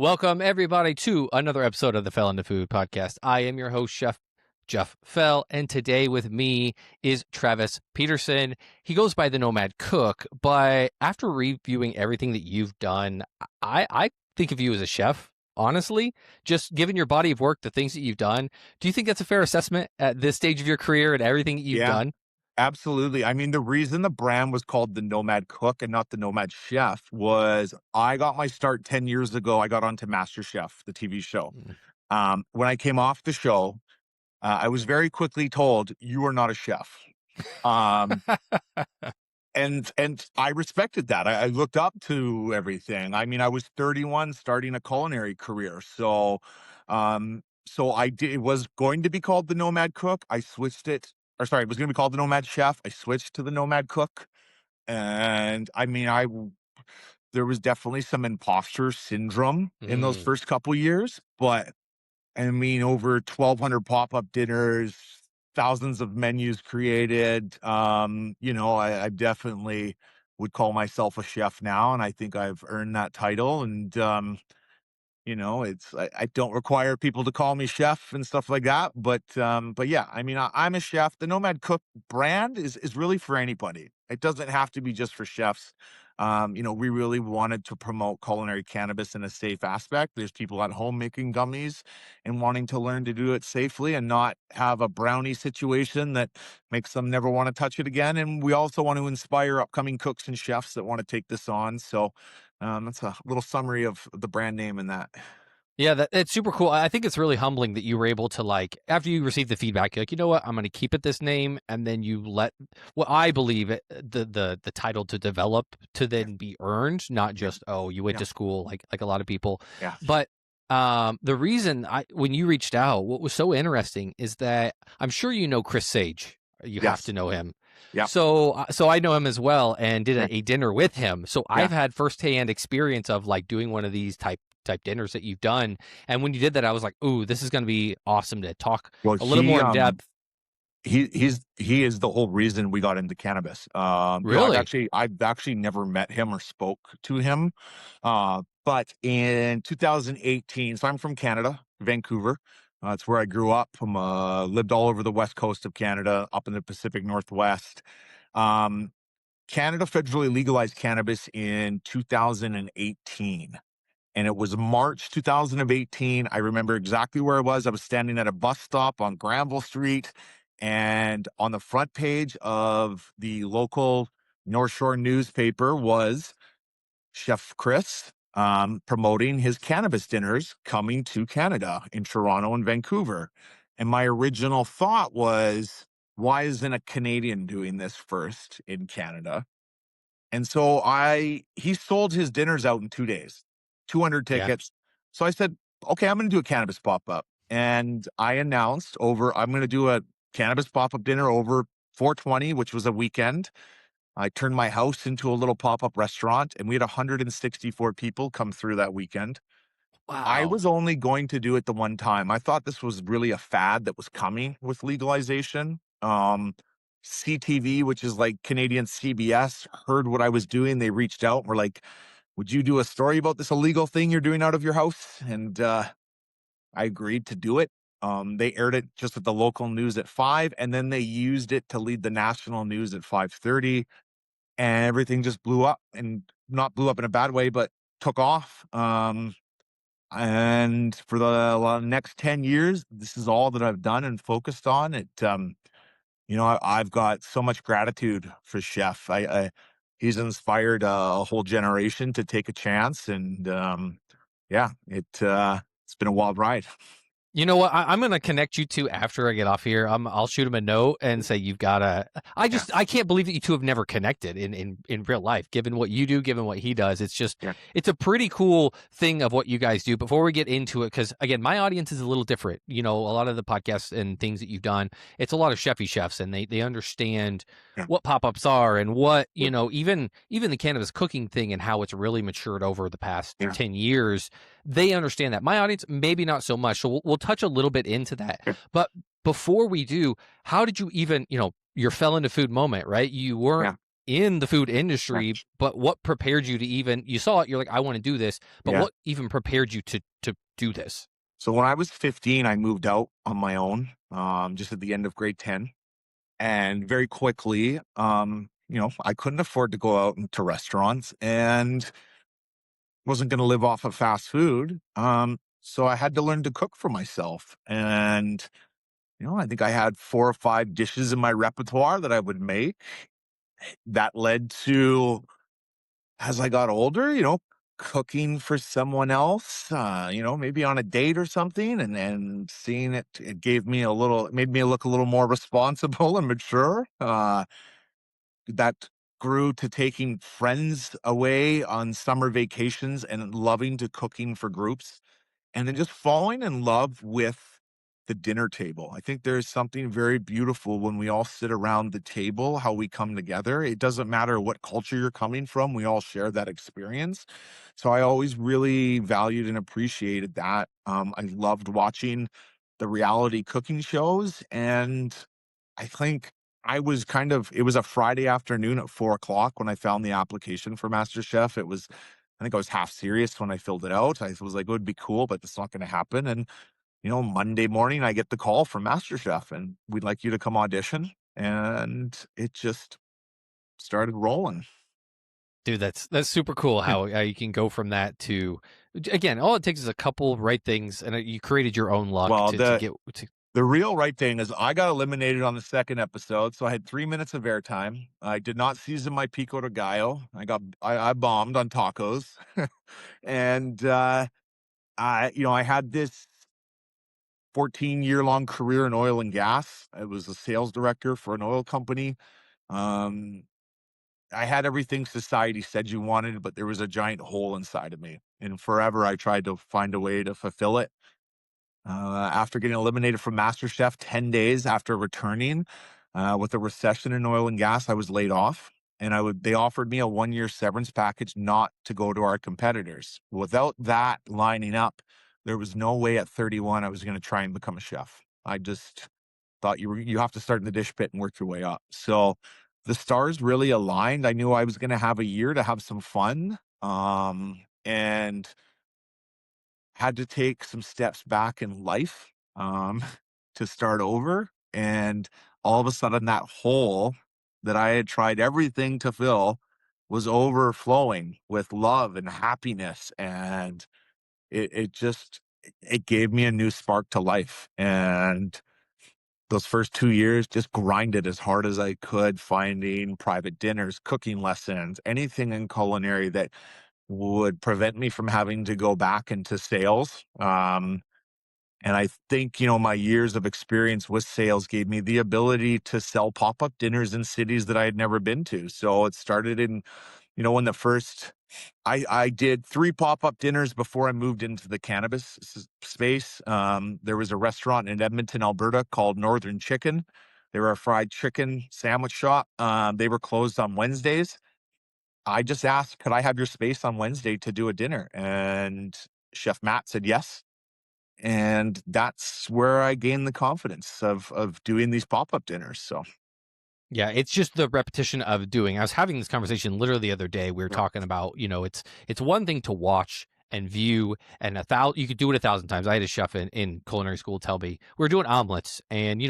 Welcome, everybody, to another episode of the Fell into Food podcast. I am your host, Chef Jeff Fell, and today with me is Travis Petersen. He goes by the Nomad Cook, but after reviewing everything that you've done, I think of you as a chef, honestly. Just given your body of work, the things that you've done, do you think that's a fair assessment at this stage of your career and everything that you've done? Absolutely. I mean, the reason the brand was called the Nomad Cook and not the Nomad Chef was I got my start 10 years ago. I got onto MasterChef, the TV show. Mm. When I came off the show, I was very quickly told, you are not a chef. Um, and I respected that. I looked up to everything. I mean, I was 31 starting a culinary career. So I did, it was going to be called the Nomad Cook. I switched it, or sorry, it was going to be called the Nomad Chef. I switched to the Nomad Cook. And I mean, there was definitely some imposter syndrome in those Mm. first couple years, but I mean, over 1,200 pop-up dinners, thousands of menus created. I definitely would call myself a chef now, and I think I've earned that title. And I don't require people to call me chef and stuff like that. But yeah, I mean, I'm a chef. The Nomad Cook brand is really for anybody. It doesn't have to be just for chefs. We really wanted to promote culinary cannabis in a safe aspect. There's people at home making gummies and wanting to learn to do it safely and not have a brownie situation that makes them never want to touch it again. And we also want to inspire upcoming cooks and chefs that want to take this on. So that's a little summary of the brand name in that. Yeah, it's super cool. I think it's really humbling that you were able to, like, after you received the feedback, you're like, you know what, I'm going to keep it this name, and then you let what I believe the title to develop to then be earned, not just you went Yeah. to school like a lot of people. Yeah. But the reason when you reached out, what was so interesting is that I'm sure you know Chris Sage. You have Yes. to know him. Yeah. So I know him as well and did Yeah. a dinner with him. So Yeah. I've had firsthand experience of like doing one of these type dinners that you've done. And when you did that, I was like, ooh, this is going to be awesome to talk Well, a little more in depth. he is the whole reason we got into cannabis. Really? I've actually never met him or spoke to him. But in 2018, so I'm from Canada, Vancouver. It's where I grew up. Lived all over the west coast of Canada, up in the Pacific Northwest. Um, Canada federally legalized cannabis in 2018. And it was March 2018. I remember exactly where I was. I was standing at a bus stop on Granville Street, and on the front page of the local North Shore newspaper was Chef Chris promoting his cannabis dinners coming to Canada in Toronto and Vancouver. And my original thought was, why isn't a Canadian doing this first in Canada? And so he sold his dinners out in 2 days, 200 Yeah. tickets. So I said, okay, I'm going to do a cannabis pop-up. And I announced I'm going to do a cannabis pop-up dinner over 420, which was a weekend. I turned my house into a little pop-up restaurant, and we had 164 people come through that weekend. I Wow. was only going to do it the one time. I thought this was really a fad that was coming with legalization. CTV, which is like Canadian CBS, heard what I was doing. They reached out and were like, would you do a story about this illegal thing you're doing out of your house? And I agreed to do it. They aired it just at the local news at 5, and then they used it to lead the national news at 5:30, and everything just blew up, and not blew up in a bad way, but took off. And for the next 10 years, this is all that I've done and focused on it. I've got so much gratitude for Chef. He's inspired a whole generation to take a chance, and it's been a wild ride. You know what? I'm going to connect you two after I get off here. I'll shoot him a note and say you've got to. Yeah. I can't believe that you two have never connected in real life. Given what you do, given what he does, it's just Yeah. it's a pretty cool thing of what you guys do. Before we get into it, because again, my audience is a little different. You know, a lot of the podcasts and things that you've done, it's a lot of chefy chefs, and they understand Yeah. what pop-ups are and what even the cannabis cooking thing and how it's really matured over the past Yeah. 10 years. They understand that. My audience, maybe not so much. So we'll touch a little bit into that. Yeah. But before we do, how did you even, your fell into food moment, right? You weren't in the food Right. industry, but what prepared you to even you saw it, you're like, I want to do this, but Yeah. what even prepared you to do this? So when I was 15, I moved out on my own, just at the end of grade 10. And very quickly, I couldn't afford to go out into restaurants and wasn't going to live off of fast food. So I had to learn to cook for myself. And, I think I had 4 or 5 dishes in my repertoire that I would make. That led to, as I got older, cooking for someone else, maybe on a date or something, and then seeing it made me look a little more responsible and mature. That grew to taking friends away on summer vacations and loving to cooking for groups, and then just falling in love with the dinner table. I think there's something very beautiful when we all sit around the table, how we come together. It doesn't matter what culture you're coming from, we all share that experience. So I always really valued and appreciated that. I loved watching the reality cooking shows, and I think it was a Friday afternoon at 4 o'clock when I found the application for MasterChef. I think I was half serious when I filled it out. I was like, it would be cool, but it's not going to happen. And, Monday morning, I get the call from MasterChef and we'd like you to come audition. And it just started rolling. Dude, that's super cool how you can go from that to again, all it takes is a couple right things, and you created your own luck Well, to get to. the real right thing is I got eliminated on the second episode, so I had 3 minutes of airtime. I did not season my pico de gallo. I bombed on tacos, and I had this 14-year long career in oil and gas. I was a sales director for an oil company. Um, I had everything society said you wanted, but there was a giant hole inside of me, and forever I tried to find a way to fulfill it. After getting eliminated from MasterChef 10 days after returning, with a recession in oil and gas, I was laid off, and they offered me a 1-year severance package not to go to our competitors. Without that lining up, there was no way at 31 I was going to try and become a chef. I just thought you have to start in the dish pit and work your way up. So the stars really aligned. I knew I was going to have a year to have some fun. And had to take some steps back in life, to start over, and all of a sudden, that hole that I had tried everything to fill was overflowing with love and happiness, and it gave me a new spark to life, and those first 2 years, just grinded as hard as I could, finding private dinners, cooking lessons, anything in culinary that would prevent me from having to go back into sales. And I think, my years of experience with sales gave me the ability to sell pop-up dinners in cities that I had never been to. So it started in the first, I did 3 pop-up dinners before I moved into the cannabis space. There was a restaurant in Edmonton, Alberta called Northern Chicken. They were a fried chicken sandwich shop. They were closed on Wednesdays. I just asked, "Could I have your space on Wednesday to do a dinner?" And Chef Matt said yes, and that's where I gained the confidence of doing these pop-up dinners, so Yeah, it's just the repetition of doing. I was having this conversation literally the other day. We were yeah, talking about, it's one thing to watch and view, and you could do it 1,000 times. I had a chef in culinary school tell me we were doing omelets, and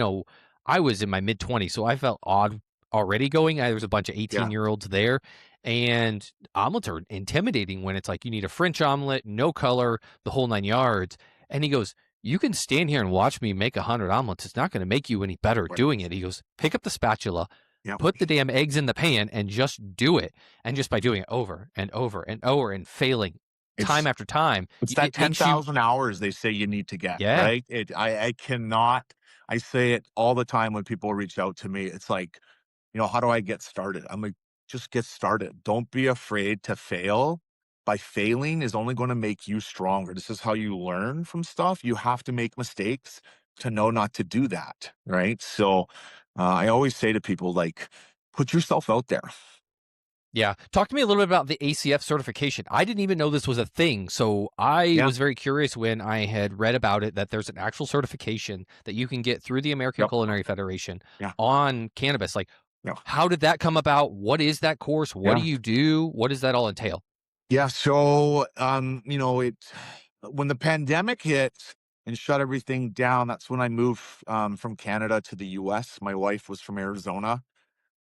I was in my mid 20s, so I felt odd already going. There was a bunch of 18-year-olds there, and omelets are intimidating when it's like you need a French omelet, no color, the whole 9 yards. And he goes, you can stand here and watch me make 100 omelets. It's not going to make you any better right, doing it. He goes, pick up the spatula, yep. put the damn eggs in the pan, and just do it. And just by doing it over and over and over and failing time It's after time, it's that it makes you, 10,000 hours they say you need to get, yeah, right? I cannot I say it all the time when people reach out to me. It's like, how do I get started? I'm like, just get started. Don't be afraid to fail. By failing is only going to make you stronger. This is how you learn from stuff. You have to make mistakes to know not to do that. Right. So I always say to people, like, put yourself out there. yeah. Talk to me a little bit about the ACF certification. I didn't even know this was a thing. So I Yeah. was very curious when I had read about it that there's an actual certification that you can get through the American Yep. Culinary Federation Yeah. on cannabis. Like, Yeah. How did that come about? What is that course? What do Yeah. you do? What does that all entail? Yeah. So, when the pandemic hit and shut everything down, that's when I moved from Canada to the US. My wife was from Arizona.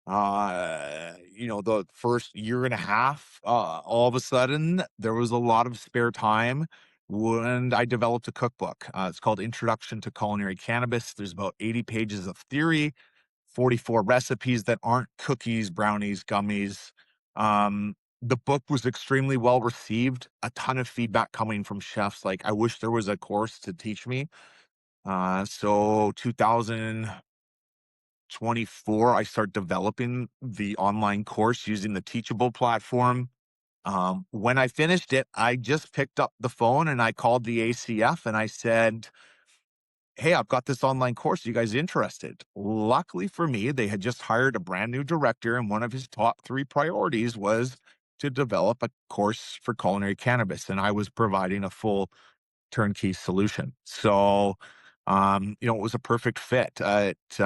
The first year and a half, all of a sudden, there was a lot of spare time when I developed a cookbook. It's called Introduction to Culinary Cannabis. There's about 80 pages of theory, 44 recipes that aren't cookies, brownies, gummies. The book was extremely well received, a ton of feedback coming from chefs. Like, I wish there was a course to teach me. So 2024, I start developing the online course using the Teachable platform. When I finished it, I just picked up the phone and I called the ACF and I said, "Hey, I've got this online course. Are you guys interested?" Luckily for me, they had just hired a brand new director, and one of his top three priorities was to develop a course for culinary cannabis. And I was providing a full turnkey solution. So, it was a perfect fit. It's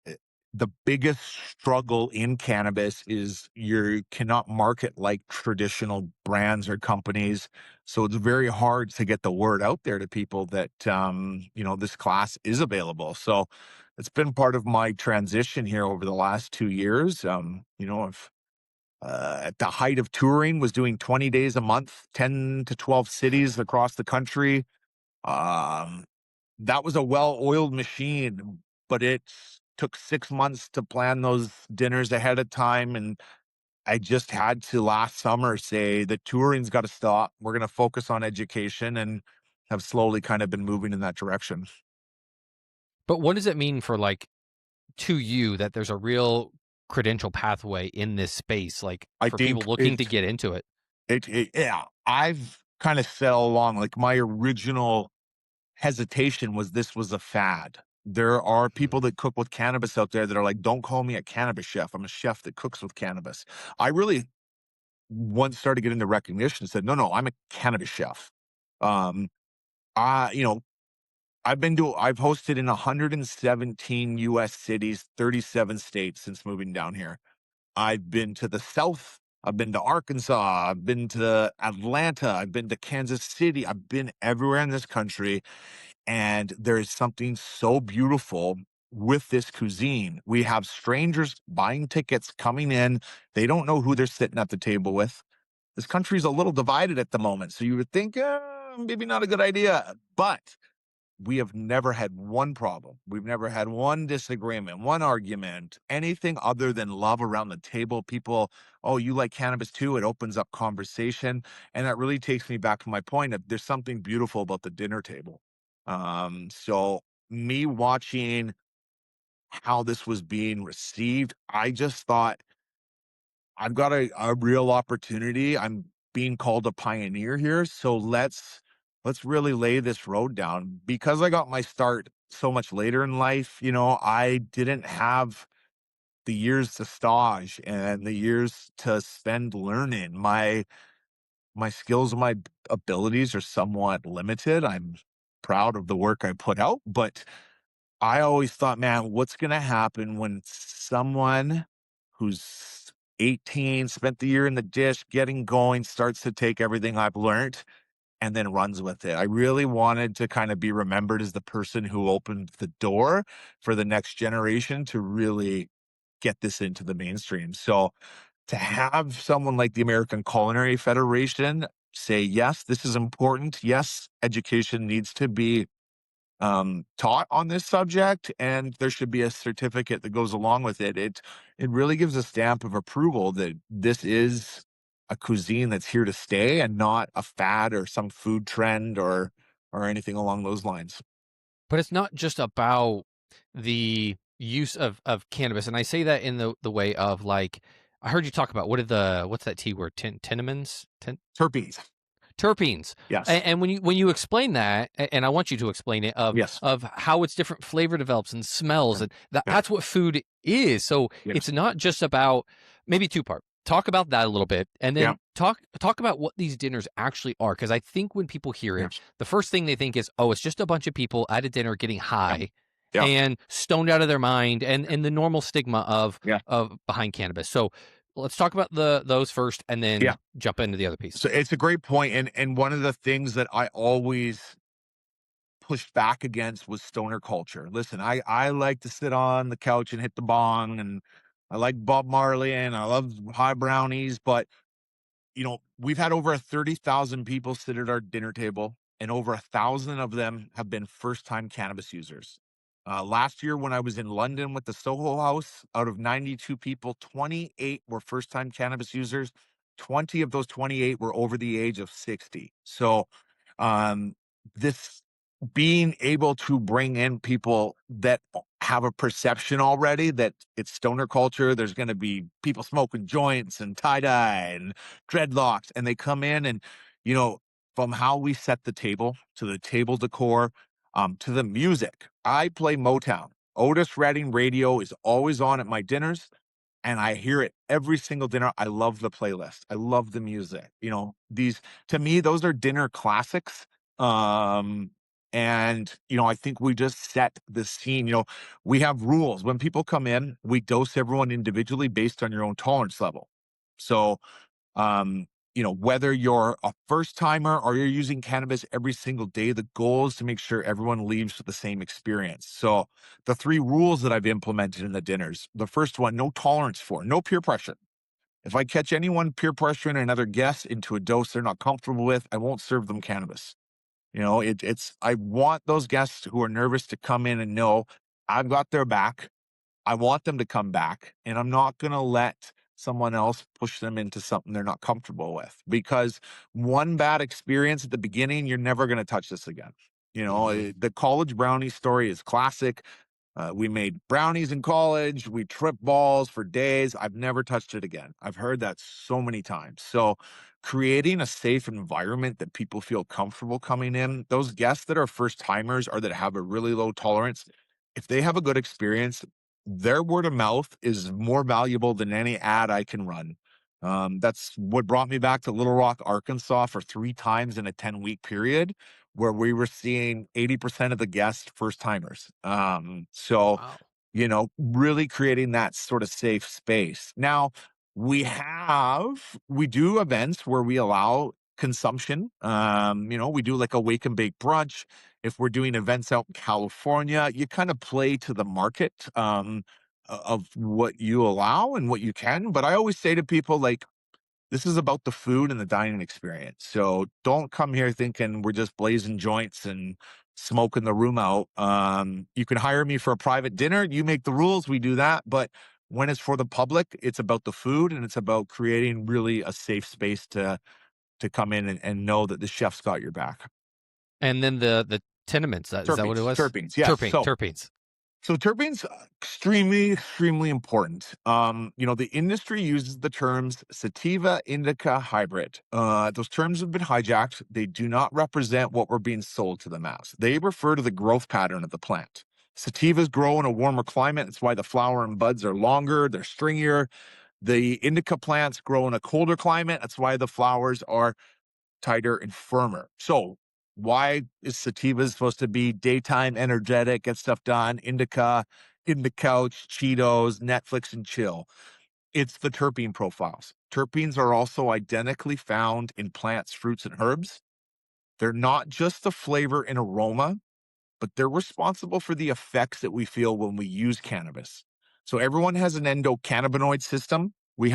eh, the biggest struggle in cannabis is you cannot market like traditional brands or companies. So it's very hard to get the word out there to people that, this class is available. So it's been part of my transition here over the last 2 years. I've at the height of touring was doing 20 days a month, 10 to 12 cities across the country. Um, that was a well-oiled machine, but it took 6 months to plan those dinners ahead of time, and I just had to last summer say, "The touring's gotta stop. We're gonna focus on education," and have slowly kind of been moving in that direction. But what does it mean for like to you that there's a real credential pathway in this space, like I for people think looking to get into it? yeah, I've kinda said all along, like, my original hesitation was this was a fad. There are Mhm. people that cook with cannabis out there that are like, "Don't call me a cannabis chef. I'm a chef that cooks with cannabis." I really once started getting the recognition and said, "No, no, I'm a cannabis chef." Um, I you know, I've hosted in 117 US cities, 37 states since moving down here. I've been to the South. I've been to Arkansas. I've been to Atlanta. I've been to Kansas City. I've been everywhere in this country. And there is something so beautiful with this cuisine. We have strangers buying tickets, coming in. They don't know who they're sitting at the table with. This country's a little divided at the moment. So you would think, maybe not a good idea. But we have never had one problem. We've never had one disagreement, one argument, anything other than love around the table. People, "Oh, you like cannabis too?" It opens up conversation. And that really takes me back to my point of there's something beautiful about the dinner table. So me watching how this was being received, I just thought I've got a real opportunity. I'm being called a pioneer here, so let's really lay this road down. Because I got my start so much later in life, I didn't have the years to stage and the years to spend learning. My skills and my abilities are somewhat limited. I'm proud of the work I put out, but I always thought, man, what's gonna happen when someone who's 18, spent the year in the dish, getting going, starts to take everything I've learned and then runs with it. I really wanted to kind of be remembered as the person who opened the door for the next generation to really get this into the mainstream. So to have someone like the American Culinary Federation say, yes, this is important. Yes, education needs to be taught on this subject, and there should be a certificate that goes along with it. It really gives a stamp of approval that this is a cuisine that's here to stay and not a fad or some food trend or anything along those lines. But it's not just about the use of cannabis, and I say that in the way of like I heard you talk about what's that T word? Tenemins? Terpenes. Terpenes. Yes. And when you explain that, and I want you to explain it Yes. of how its different flavor develops and smells, Yeah. and Yeah. that's what food is. So it's Yes. not just about maybe two part. Talk about that a little bit, and Yeah. then talk about what these dinners actually are. Because I think when people hear it, Yes. the first thing they think is, oh, it's just a bunch of people at a dinner getting Yeah. high. Yeah. and stoned out of their mind, and the normal stigma Yeah. of behind cannabis. So let's talk about those first, and Yeah. then jump into the other piece. So it's a great point, and one of the things that I always pushed back against was stoner culture. Listen, I like to sit on the couch and hit the bong, and I like Bob Marley, and I love high brownies, but we've had over 30,000 people sit at our dinner table, and over 1,000 of them have been first-time cannabis users. Last year, when I was in London with the Soho House, out of 92 people, 28 were first-time cannabis users. 20 of those 28 were over the age of 60. So, um, this being able to bring in people that have a perception already that it's stoner culture, there's going to be people smoking joints and tie-dye and dreadlocks, and they come in and, you know, from how we set the table to the table decor, to the music. I play Motown. Otis Redding radio is always on at my dinners, and I hear it every single dinner. I love the playlist. I love the music. These, to me, those are dinner classics. Um, and I think we just set the scene. We have rules. When people come in, we dose everyone individually based on your own tolerance level. So um, whether you're a first timer or you're using cannabis every single day, the goal is to make sure everyone leaves with the same experience. So the three rules that I've implemented in the dinners: the first one, no tolerance for, no peer pressure. If I catch anyone peer pressuring another guest into a dose they're not comfortable with, I won't serve them cannabis. I want those guests who are nervous to come in and know I've got their back. I want them to come back, and I'm not going to let someone else push them into something they're not comfortable with, because one bad experience at the beginning, you're never going to touch this again. Hmm. The college brownie story is classic. We made brownies in college. We tripped balls for days. I've never touched it again. I've heard that so many times. So, creating a safe environment that people feel comfortable coming in, those guests that are first timers or that have a really low tolerance, if they have a good experience, their word of mouth is more valuable than any ad I can run. That's what brought me back to Little Rock, Arkansas for 3 times in a 10-week period, where we were seeing 80% of the guests first timers. So, Wow. really creating that sort of safe space. Now, we do events where we allow consumption. We do like a wake and bake brunch. If we're doing events out in California, you kind of play to the market of what you allow and what you can. But I always say to people, like, this is about the food and the dining experience. So don't come here thinking we're just blazing joints and smoking the room out. You can hire me for a private dinner. You make the rules. We do that. But when it's for the public, it's about the food, and it's about creating really a safe space to come in and know that the chef's got your back. And then the tenements, is that what it Terpenes, was? terpenes, yes. So Terpenes. So terpenes, extremely, extremely important. The industry uses the terms sativa, indica, hybrid. Those terms have been hijacked. They do not represent what we're being sold to the mass. They refer to the growth pattern of the plant. Sativas grow in a warmer climate. That's why the flower and buds are longer, they're stringier. The indica plants grow in a colder climate. That's why the flowers are tighter and firmer. So why is sativa supposed to be daytime energetic, get stuff done, indica, in the couch, Cheetos, Netflix and chill? It's the terpene profiles. Terpenes are also identically found in plants, fruits, and herbs. They're not just the flavor and aroma, but they're responsible for the effects that we feel when we use cannabis. So everyone has an endocannabinoid system. We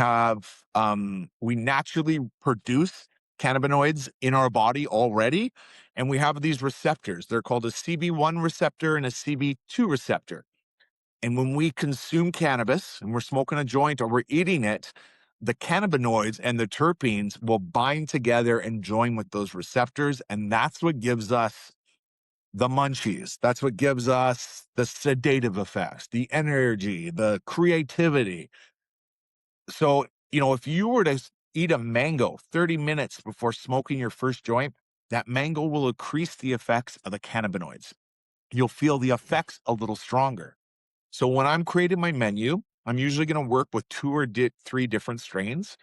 naturally produce cannabinoids in our body already, and we have these receptors. They're called a CB1 receptor and a CB2 receptor. And when we consume cannabis and we're smoking a joint or we're eating it, the cannabinoids and the terpenes will bind together and join with those receptors. And that's what gives us the munchies. That's what gives us the sedative effects, the energy, the creativity. So, if you were to eat a mango 30 minutes before smoking your first joint, that mango will increase the effects of the cannabinoids. You'll feel the effects a little stronger. So when I'm creating my menu, I'm usually going to work with 2 or 3 different strains.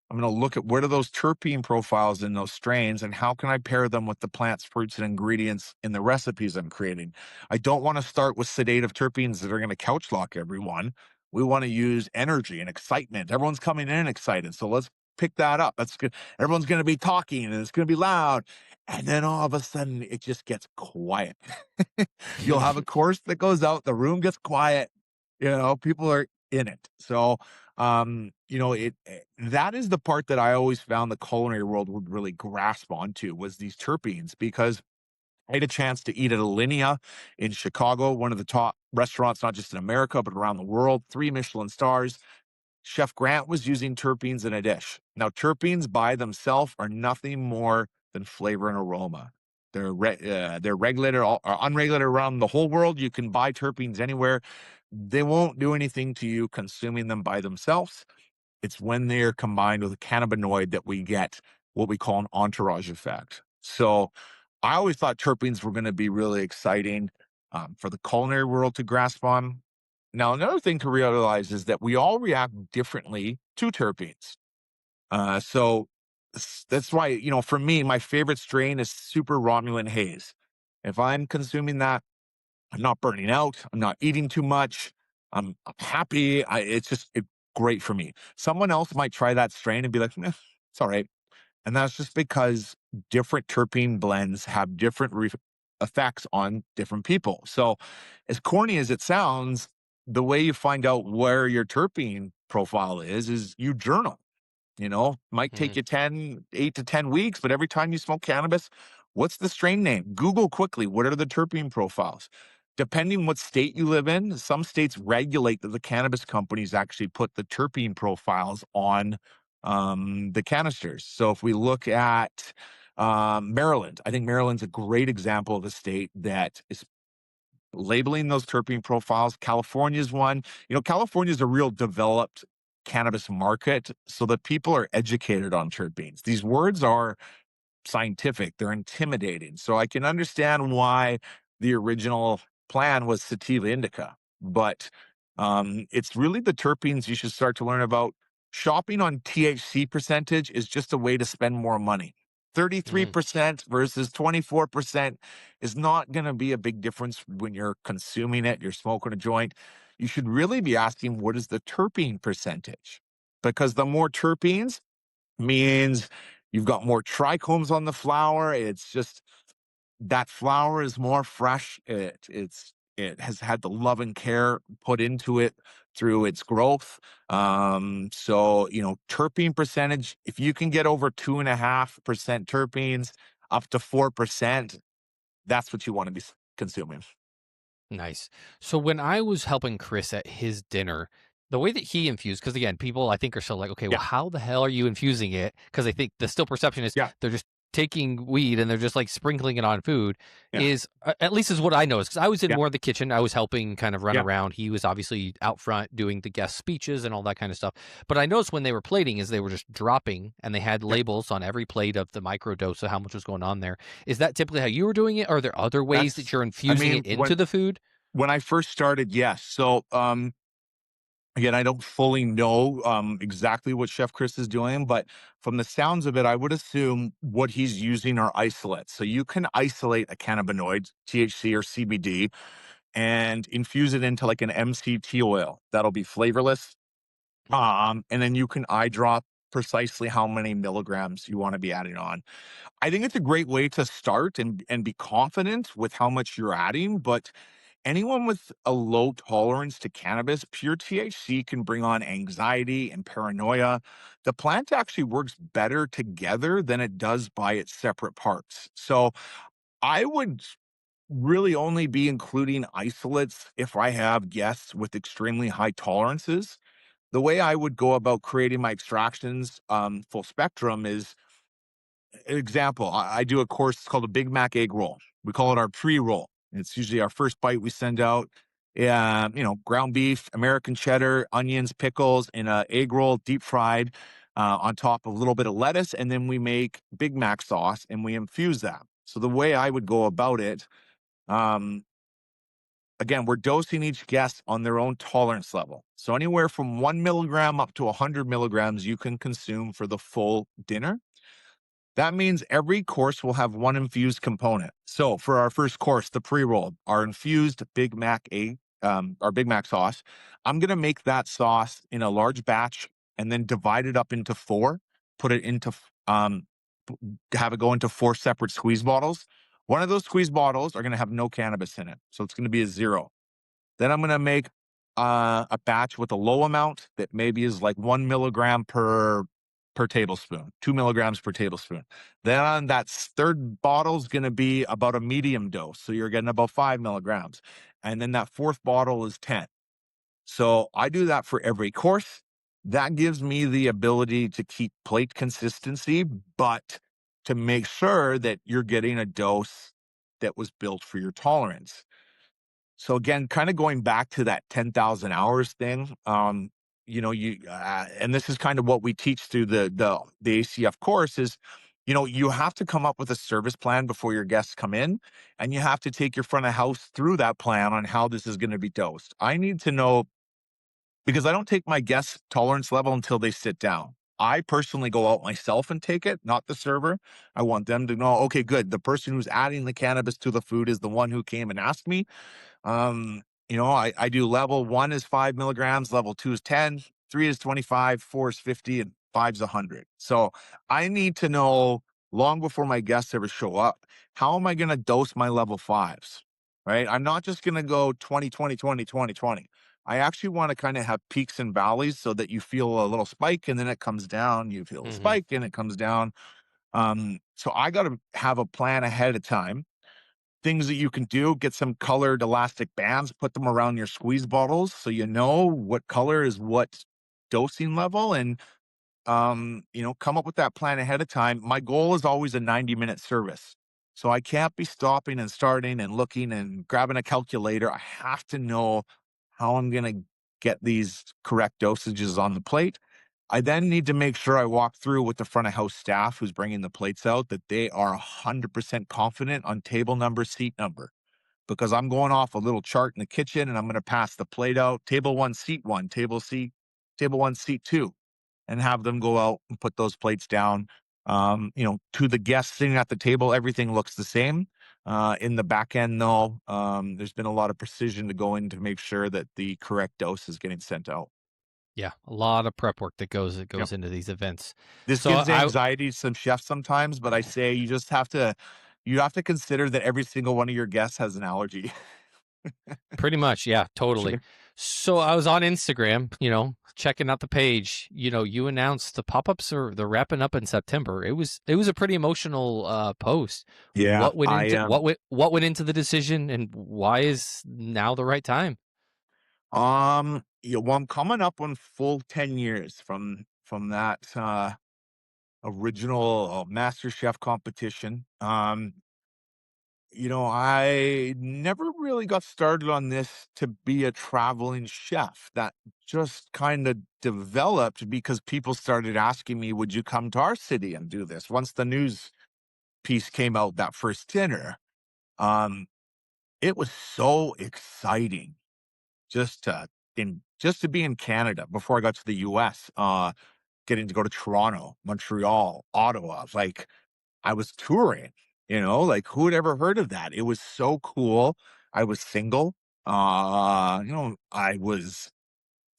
I'm going to look at what are those terpene profiles in those strains and how can I pair them with the plants, fruits, and ingredients in the recipes I'm creating. I don't want to start with sedative terpenes that are going to couch lock everyone. We want to use energy and excitement. Everyone's coming in excited. So let's pick that up. That's good. Everyone's going to be talking and it's going to be loud. And then all of a sudden it just gets quiet. You'll have a course that goes out, the room gets quiet, people are in it. So that is the part that I always found the culinary world would really grasp onto was these terpenes, because I had a chance to eat at Alinea in Chicago, one of the top restaurants, not just in America, but around the world, 3 Michelin stars. Chef Grant was using terpenes in a dish. Now, terpenes by themselves are nothing more than flavor and aroma. They're regulated or unregulated around the whole world. You can buy terpenes anywhere. They won't do anything to you consuming them by themselves. It's when they're combined with a cannabinoid that we get what we call an entourage effect. So I always thought terpenes were going to be really exciting for the culinary world to grasp on. Now, another thing to realize is that we all react differently to terpenes. That's why, for me, my favorite strain is Super Romulan Haze. If I'm consuming that, I'm not burning out. I'm not eating too much. I'm happy. It's great for me. Someone else might try that strain and be like, it's all right. And that's just because different terpene blends have different effects on different people. So, as corny as it sounds, the way you find out where your terpene profile is you journal. Might take you 8 to 10 weeks, but every time you smoke cannabis, what's the strain name? Google quickly, what are the terpene profiles? Depending what state you live in, some states regulate that the cannabis companies actually put the terpene profiles on the canisters. So if we look at Maryland, I think Maryland's a great example of a state that is labeling those terpene profiles. California's one. California's a real developed cannabis market, so that people are educated on terpenes. These words are scientific, they're intimidating. So I can understand why the original plan was sativa indica, but it's really the terpenes you should start to learn about. Shopping on THC percentage is just a way to spend more money. 33% versus 24% is not going to be a big difference when you're consuming it, you're smoking a joint. You should really be asking, what is the terpene percentage? Because the more terpenes means you've got more trichomes on the flower. It's just that flower is more fresh. It has had the love and care put into it through its growth. Terpene percentage, if you can get over 2.5% terpenes up to 4%, that's what you want to be consuming. Nice. So when I was helping Chris at his dinner, the way that he infused, because again, people I think are still like, okay, well, Yeah. how the hell are you infusing it? Because I think the still perception is Yeah. they're just taking weed and they're just like sprinkling it on food. Yeah. Is at least is what I noticed. Because I was in Yeah. more of the kitchen, I was helping kind of run Yeah. around. He was obviously out front doing the guest speeches and all that kind of stuff. But I noticed when they were plating, is they were just dropping, and they had Yeah. labels on every plate of the microdose of how much was going on there. Is that typically how you were doing it? Or are there other ways that That's, you're I infusing mean, it into the food? when I first started, yes. So, again, I don't fully know exactly what Chef Chris is doing, but from the sounds of it, I would assume what he's using are isolates. So you can isolate a cannabinoid, THC or CBD, and infuse it into like an MCT oil. That'll be flavorless. And then you can eye drop precisely how many milligrams you want to be adding on. I think it's a great way to start and be confident with how much you're adding, but anyone with a low tolerance to cannabis, pure THC can bring on anxiety and paranoia. The plant actually works better together than it does by its separate parts. So I would really only be including isolates if I have guests with extremely high tolerances. The way I would go about creating my extractions full spectrum is example, I do a course called a Big Mac egg roll. We call it our pre-roll. It's usually our first bite we send out. Ground beef, American cheddar, onions, pickles in a egg roll, deep fried, on top of a little bit of lettuce, and then we make Big Mac sauce and we infuse that. So the way I would go about it, um, again, we're dosing each guest on their own tolerance level. So anywhere from 1 milligram up to 100 milligrams you can consume for the full dinner. That means every course will have one infused component. So for our first course, the pre-roll, our infused Big Mac our Big Mac sauce, I'm going to make that sauce in a large batch and then divide it up into four, put it into, have it go into four separate squeeze bottles. One of those squeeze bottles are going to have no cannabis in it. So it's going to be a zero. Then I'm going to make a batch with a low amount that maybe is like 1 milligram per tablespoon, 2 milligrams per tablespoon. Then that third bottle is going to be about a medium dose. So you're getting about 5 milligrams. And then that fourth bottle is 10. So I do that for every course. That gives me the ability to keep plate consistency, but to make sure that you're getting a dose that was built for your tolerance. So again, kind of going back to that 10,000 hours thing, and this is kind of what we teach through the ACF course is, you have to come up with a service plan before your guests come in, and you have to take your front of house through that plan on how this is going to be dosed. I need to know because I don't take my guest tolerance level until they sit down. I personally go out myself and take it, not the server. I want them to know, okay, good. The person who's adding the cannabis to the food is the one who came and asked me. I do level 1 is 5 milligrams, level 2 is 10, 3 is 25, 4 is 50, and 5 is 100. So I need to know long before my guests ever show up, how am I going to dose my level 5s, right? I'm not just going to go 20, 20, 20, 20, 20. I actually want to kind of have peaks and valleys so that you feel a little spike and then it comes down. You feel a Hmm. spike and it comes down. So I got to have a plan ahead of time. Things that you can do, get some colored elastic bands, put them around your squeeze bottles so you know what color is what dosing level and come up with that plan ahead of time. My goal is always a 90-minute service. So I can't be stopping and starting and looking and grabbing a calculator. I have to know how I'm going to get these correct dosages on the plate. I then need to make sure I walk through with the front of house staff who's bringing the plates out that they are 100% confident on table number, seat number, because I'm going off a little chart in the kitchen and I'm going to pass the plate out. Table 1, seat 1, table 1, seat 2, and have them go out and put those plates down. To the guests sitting at the table, everything looks the same. In the back end, though, there's been a lot of precision to go in to make sure that the correct dose is getting sent out. Yeah, a lot of prep work that Yep. goes into these events. This So gives I anxiety to some chefs sometimes, but I say you have to consider that every single one of your guests has an allergy. Pretty much, yeah, totally. Sure. So I was on Instagram, checking out the page. You announced the pop-ups they're wrapping up in September. It was a pretty emotional post. Yeah, I am. What went into the decision, and why is now the right time? Well, I'm coming up on full 10 years from that original MasterChef competition. I never really got started on this to be a traveling chef. That just kind of developed because people started asking me, would you come to our city and do this? Once the news piece came out that first dinner, um, it was so exciting just to be in Canada before I got to the US, getting to go to Toronto, Montreal, Ottawa. Like I was touring, like who had ever heard of that? It was so cool. I was single. I was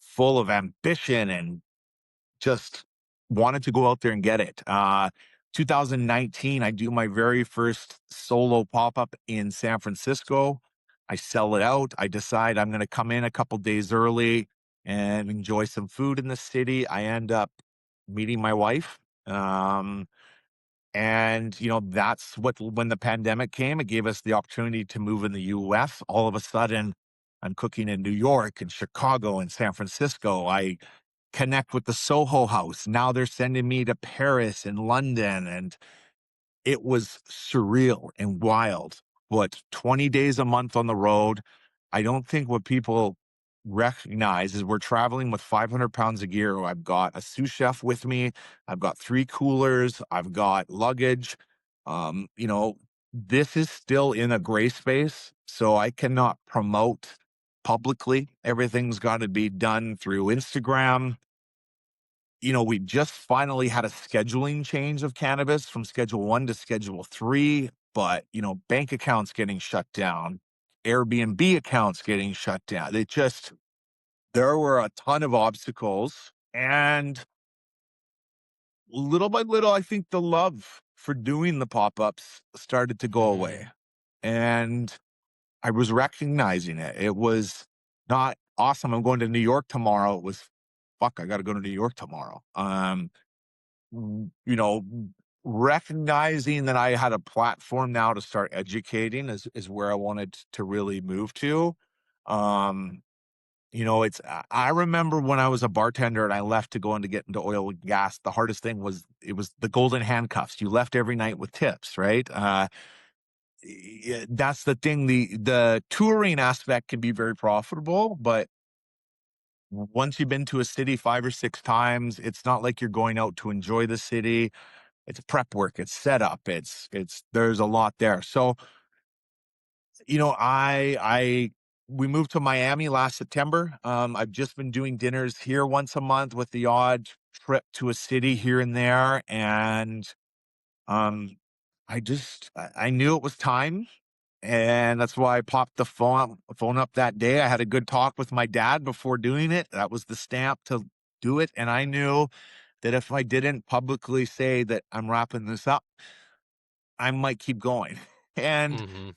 full of ambition and just wanted to go out there and get it. 2019, I do my very first solo pop-up in San Francisco. I sell it out. I decide I'm going to come in a couple days early and enjoy some food in the city. I end up meeting my wife. That's when the pandemic came, it gave us the opportunity to move in the US. All of a sudden, I'm cooking in New York and Chicago and San Francisco. I connect with the Soho House. Now they're sending me to Paris and London, and it was surreal and wild. But 20 days a month on the road, I don't think what people recognize is we're traveling with 500 pounds of gear. I've got a sous chef with me. I've got 3 coolers. I've got luggage. Um, you know, this is still in a gray space, so I cannot promote publicly. Everything's got to be done through Instagram. We just finally had a scheduling change of cannabis from Schedule 1 to Schedule 3, but, bank accounts getting shut down, Airbnb accounts getting shut down. There were a ton of obstacles. And little by little, I think the love for doing the pop ups started to go away. Mm. And I was recognizing it. It was not awesome. I'm going to New York tomorrow. It was fuck, I got to go to New York tomorrow. w- you know, recognizing that I had a platform now to start educating is where I wanted to really move to. Um, I remember when I was a bartender and I left to go in to get into oil and gas, the hardest thing was it was the golden handcuffs. You left every night with tips, right? Yeah, that's the thing. The touring aspect can be very profitable, but once you've been to a city 5 or 6 times, it's not like you're going out to enjoy the city. It's prep work, it's setup, it's there's a lot there. So, I we moved to Miami last September. I've just been doing dinners here once a month with the odd trip to a city here and there. And um I knew it was time. And that's why I popped the phone up that day. I had a good talk with my dad before doing it. That was the stamp to do it. And I knew that if I didn't publicly say that I'm wrapping this up, I might keep going. And Mhm.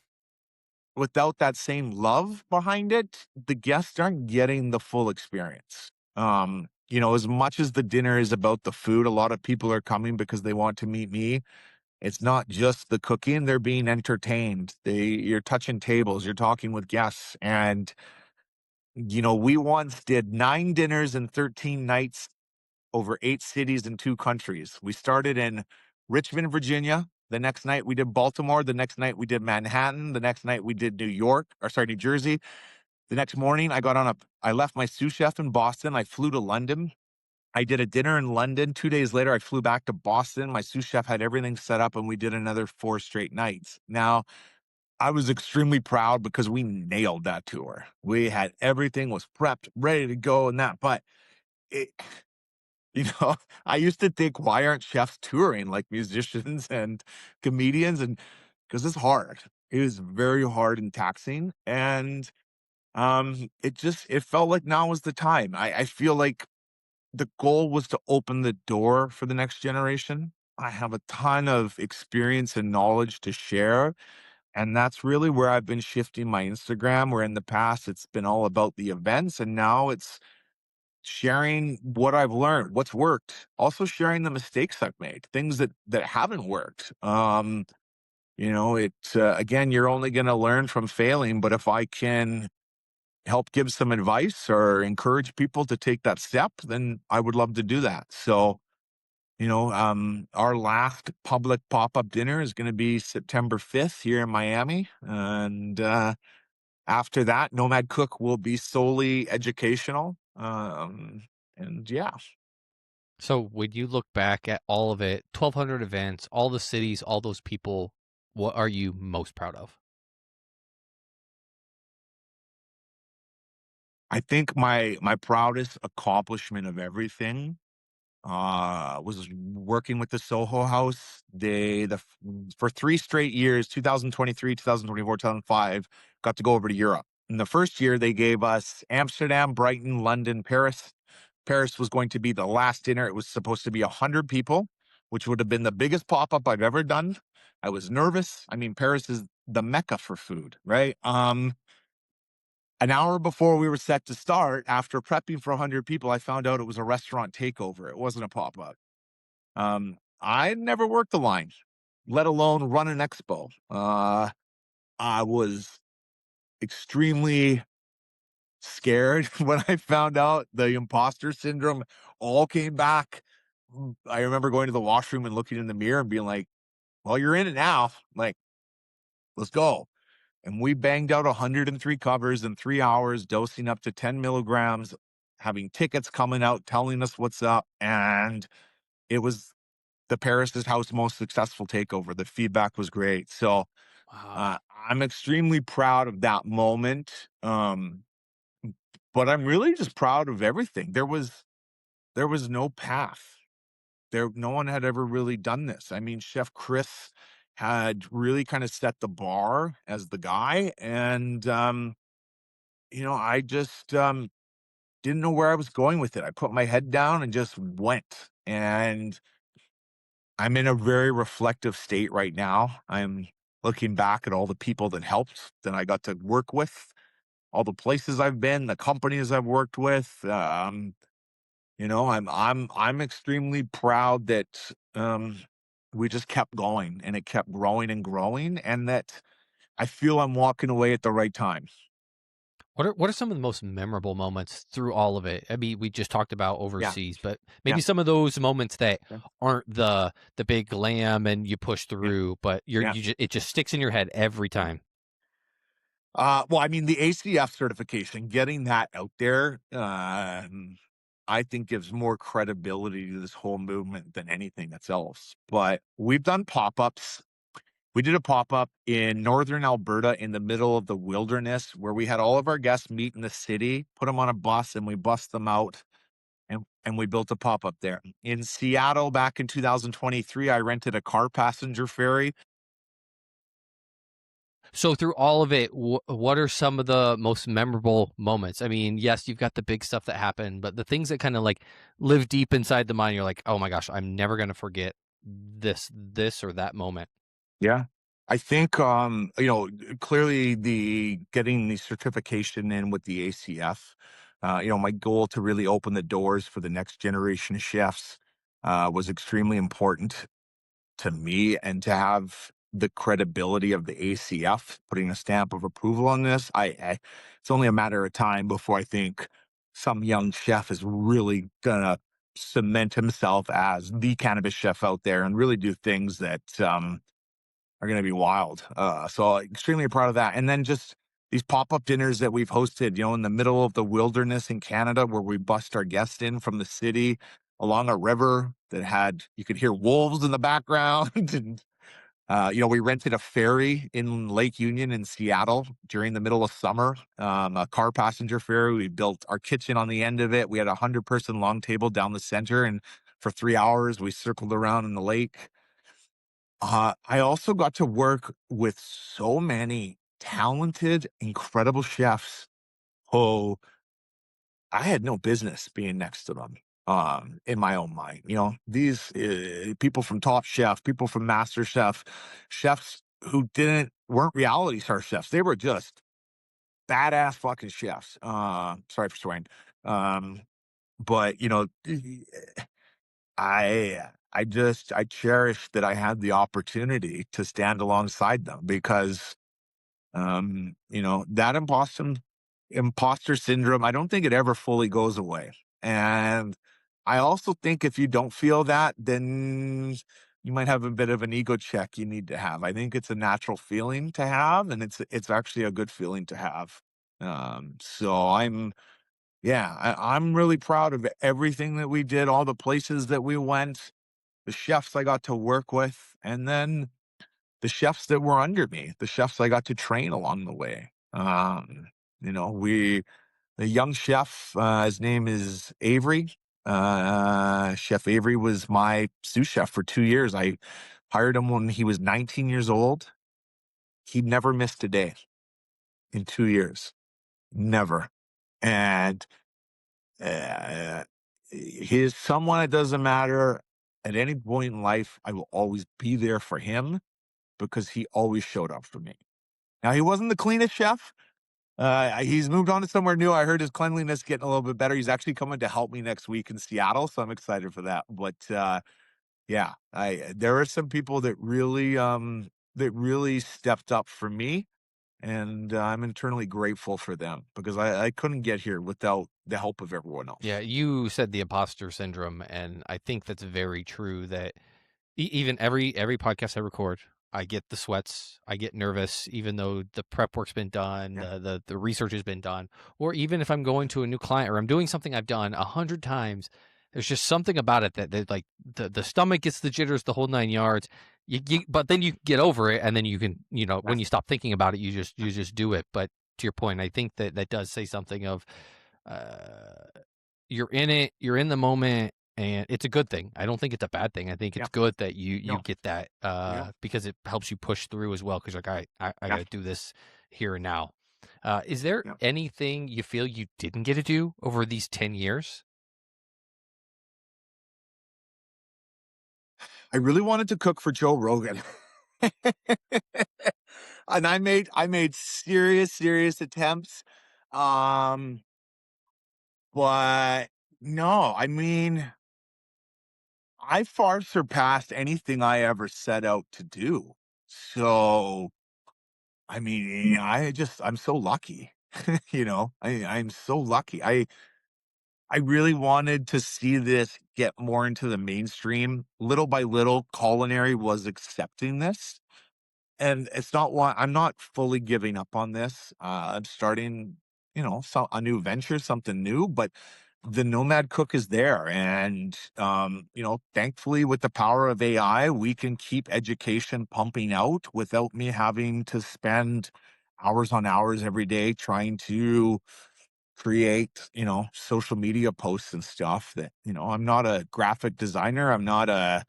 without that same love behind it, the guests aren't getting the full experience. As much as the dinner is about the food, a lot of people are coming because they want to meet me. It's not just the cooking, they're being entertained. You're touching tables, you're talking with guests. And, we once did 9 dinners and 13 nights over 8 cities and 2 countries. We started in Richmond, Virginia. The next night we did Baltimore. The next night we did Manhattan. The next night we did New Jersey. The next morning I left my sous chef in Boston. I flew to London. I did a dinner in London. 2 days later, I flew back to Boston. My sous chef had everything set up and we did another 4 straight nights. Now, I was extremely proud because we nailed that tour. We had everything was prepped, ready to go and that, but it you know, I used to think, why aren't chefs touring like musicians and comedians? And because it's hard. It is very hard and taxing. And it felt like now was the time. I feel like the goal was to open the door for the next generation. I have a ton of experience and knowledge to share. And that's really where I've been shifting my Instagram, where in the past it's been all about the events. And now it's sharing what I've learned, what's worked, also sharing the mistakes I've made, things that haven't worked. Again, you're only going to learn from failing, but if I can help give some advice or encourage people to take that step, then I would love to do that. So, our last public pop-up dinner is going to be September 5th here in Miami. And after that, Nomad Cook will be solely educational. And yeah. So when you look back at all of it, 1,200 events, all the cities, all those people, what are you most proud of? I think my proudest accomplishment of everything was working with the Soho House. For 3 straight years, 2023, 2024, 2005, got to go over to Europe. In the first year, they gave us Amsterdam, Brighton, London, Paris. Paris was going to be the last dinner. It was supposed to be 100 people, which would have been the biggest pop up I've ever done. I was nervous. I mean, Paris is the mecca for food, right? An hour before we were set to start, after prepping for 100 people, I found out it was a restaurant takeover. It wasn't a pop up. I never worked the line, let alone run an expo. I was extremely scared when I found out the imposter syndrome all came back. I remember going to the washroom and looking in the mirror and being like, well, you're in it now. Like, let's go. And we banged out 103 covers in 3 hours, dosing up to 10 milligrams, having tickets coming out, telling us what's up. And it was the Paris's house most successful takeover. The feedback was great. So Wow. I'm extremely proud of that moment. But I'm really just proud of everything. There was no path. No one had ever really done this. I mean, Chef Chris had really kind of set the bar as the guy. And I just didn't know where I was going with it. I put my head down and just went. And I'm in a very reflective state right now. I'm looking back at all the people that helped, that I got to work with, all the places I've been, the companies I've worked with. I'm extremely proud that we just kept going and it kept growing and growing, and that I feel I'm walking away at the right time. What are some of the most memorable moments through all of it? I mean, we just talked about Yeah, overseas, but yeah, maybe some of those moments that yeah, aren't the big glam and you push yeah, through, but yeah. it just sticks in your head every Yeah. time. Well, I mean, the ACF certification, getting that out there, I think gives more credibility to this whole movement than anything that's else. But we've done pop-ups. We did a pop-up in northern Alberta in the middle of the wilderness where we had all of our guests meet in the city, put them on a bus, and we bussed them out, and we built a pop-up there. In Seattle back in 2023, I rented a car passenger ferry. So through all of it, what are some of the most memorable moments? I mean, yes, you've got the big stuff that happened, but the things that kind of like live deep inside the mind, you're like, oh my gosh, I'm never gonna forget this or that moment. Yeah. I think, clearly the getting the certification in with the ACF, my goal to really open the doors for the next generation of chefs, was extremely important to me, and to have the credibility of the ACF putting a stamp of approval on this. It's only a matter of time before I think some young chef is really gonna cement himself as the cannabis chef out there and really do things that, are going to be wild. So extremely proud of that. And then just these pop-up dinners that we've hosted, in the middle of the wilderness in Canada, where we bust our guests in from the city along a river that you could hear wolves in the background. And, we rented a ferry in Lake Union in Seattle during the middle of summer, a car passenger ferry. We built our kitchen on the end of it. We had 100-person long table down the center. And for 3 hours, we circled around in the lake. I also got to work with so many talented, incredible chefs who I had no business being next to them. In my own mind, these people from Top Chef, people from MasterChef, chefs who weren't reality star chefs. They were just badass fucking chefs. Sorry for swearing. Um, but I cherish that I had the opportunity to stand alongside them, because that imposter syndrome, I don't think it ever fully goes away. And I also think if you don't feel that, then you might have a bit of an ego check you need to have. I think it's a natural feeling to have, and it's actually a good feeling to have. So I'm really proud of everything that we did, all the places that we went, the chefs I got to work with, and then the chefs that were under me, the chefs I got to train along the way. The young chef, his name is Avery. Chef Avery was my sous chef for 2 years. I hired him when he was 19 years old. He never missed a day in 2 years. Never. And uh, he's someone, it doesn't matter. At any point in life, I will always be there for him, because he always showed up for me. Now, he wasn't the cleanest chef. He's moved on to somewhere new. I heard his cleanliness getting a little bit better. He's actually coming to help me next week in Seattle, so I'm excited for that. But yeah, there are some people that really stepped up for me, and I'm eternally grateful for them, because I couldn't get here without the help of everyone else. Yeah, you said the imposter syndrome, and I think that's very true. That even every podcast I record, I get the sweats, I get nervous, even though the prep work's been done, Yeah, the research has been done, or even if I'm going to a new client or I'm doing something I've done 100 times, There's just something about it that like the stomach gets the jitters, the whole 9 yards. But then you get over it, and then you can, when you stop thinking about it, you just do it. But to your point, I think that does say something of, uh, you're in it, you're in the moment, and it's a good thing. I don't think it's a bad thing. I think Yeah. it's good that you No. get that, Yeah. because it helps you push through as well. Because like, I Yeah. gotta do this here and now. Is there Yeah. anything you feel you didn't get to do over these 10 years? I really wanted to cook for Joe Rogan. And I made serious attempts. Um, but no, I mean, I far surpassed anything I ever set out to do. So, I mean, I'm so lucky. I'm so lucky. I really wanted to see this get more into the mainstream. Little by little, culinary was accepting this. And it's not why I'm not fully giving up on this. I'm starting, a new venture, something new, but the Nomad Cook is there. And, thankfully, with the power of AI, we can keep education pumping out without me having to spend hours on hours every day trying to create, social media posts and stuff that, I'm not a graphic designer. I'm not a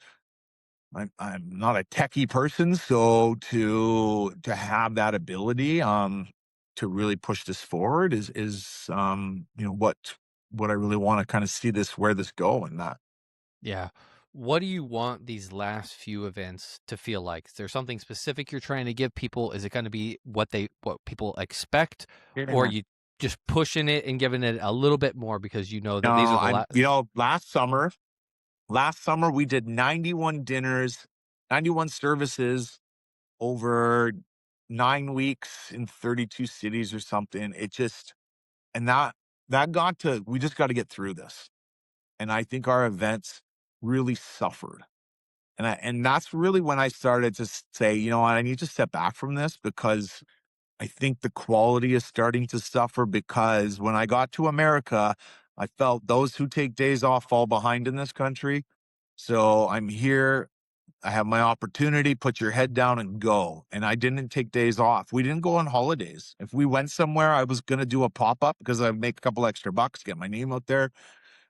techie person, so to have that ability, to really push this forward is what I really want to kind of see where this go and that. Yeah. What do you want these last few events to feel like? Is there something specific you're trying to give people? Is it going to be what people expect, or are Yeah. you just pushing it and giving it a little bit more because you know No, that these are the last summer we did 91 dinners, 91 services over 9 weeks in 32 cities or something. It just and that got to we just got to get through this. And I think our events really suffered. And that's really when I started to say, you know what, I need to step back from this because I think the quality is starting to suffer because when I got to America, I felt those who take days off fall behind in this country. So I'm here. I have my opportunity. Put your head down and go. And I didn't take days off. We didn't go on holidays. If we went somewhere, I was going to do a pop up because I'd make a couple extra bucks, get my name out there.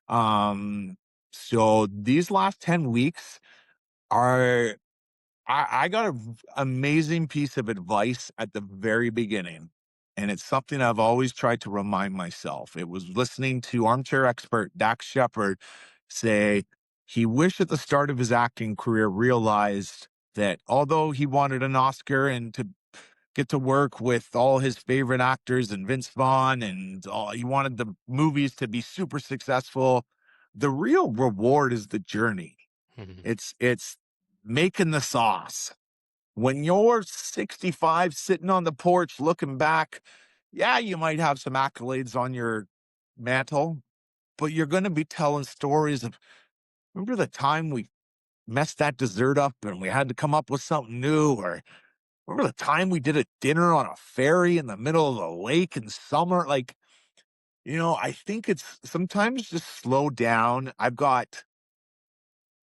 Um, so these last 10 weeks are I got an amazing piece of advice at the very beginning. And it's something I've always tried to remind myself. It was listening to armchair expert Dax Shepard say he wished at the start of his acting career realized that although he wanted an Oscar and to get to work with all his favorite actors and Vince Vaughn and all, he wanted the movies to be super successful. The real reward is the journey. last. It's making the sauce. When you're 65 sitting on the porch looking back, yeah, you might have some accolades on your mantle, but you're going to be telling stories of remember the time we messed that dessert up and we had to come up with something new, or remember the time we did a dinner on a ferry in the middle of the lake in summer? Like, I think it's sometimes just slow down. I've got